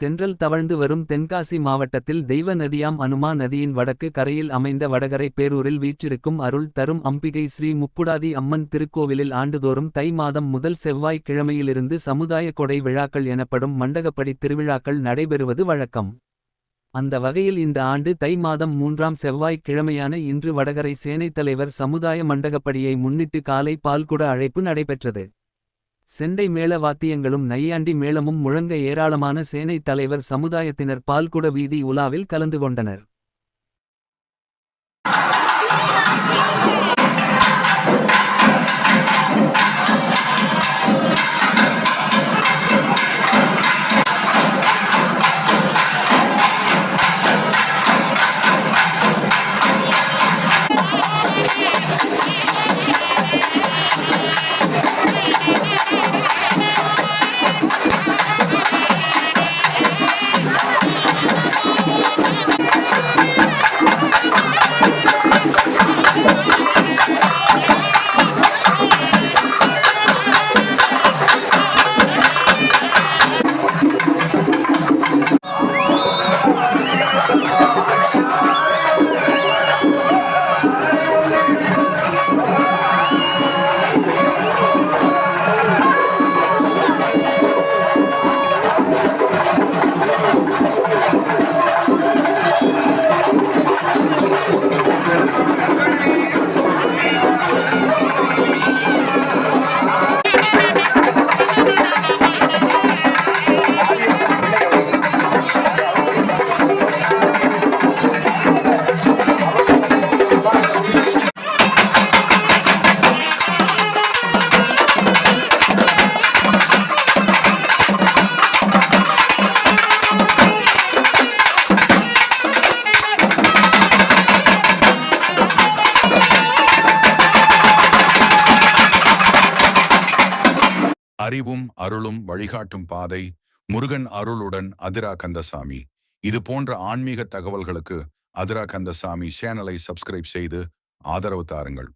தென்றல் தவழ்ந்து வரும் தென்காசி மாவட்டத்தில் தெய்வ நதியாம் அனுமா நதியின் வடக்கு கரையில் அமைந்த வடகரை பேரூரில் வீற்றிருக்கும் அருள் தரும் அம்பிகை ஸ்ரீ முப்புடாதி அம்மன் திருக்கோவிலில் ஆண்டுதோறும் தை மாதம் முதல் செவ்வாய்க் கிழமையிலிருந்து சமுதாய கொடை விழாக்கள் எனப்படும் மண்டகப்படி திருவிழாக்கள் நடைபெறுவது வழக்கம். அந்த வகையில் இந்த ஆண்டு தை மாதம் 3ஆம் செவ்வாய்க் கிழமையான இன்று வடகரை சேனைத் தலைவர் சமுதாய மண்டகப்படியை முன்னிட்டு காலை பால்குட அழைப்பு நடைபெற்றது. செண்டை மேள வாத்தியங்களும் நையாண்டி மேளமும் முழங்க ஏராளமான சேனைத் தலைவர் சமுதாயத்தினர் பால்குட வீதி உலாவில் கலந்து கொண்டனர். அறிவும் அருளும் வழிகாட்டும் பாதை முருகன் அருளுடன் அதிரா கந்தசாமி. இது போன்ற ஆன்மீக தகவல்களுக்கு அதிரா கந்தசாமி சேனலை சப்ஸ்கிரைப் செய்து ஆதரவு தாருங்கள்.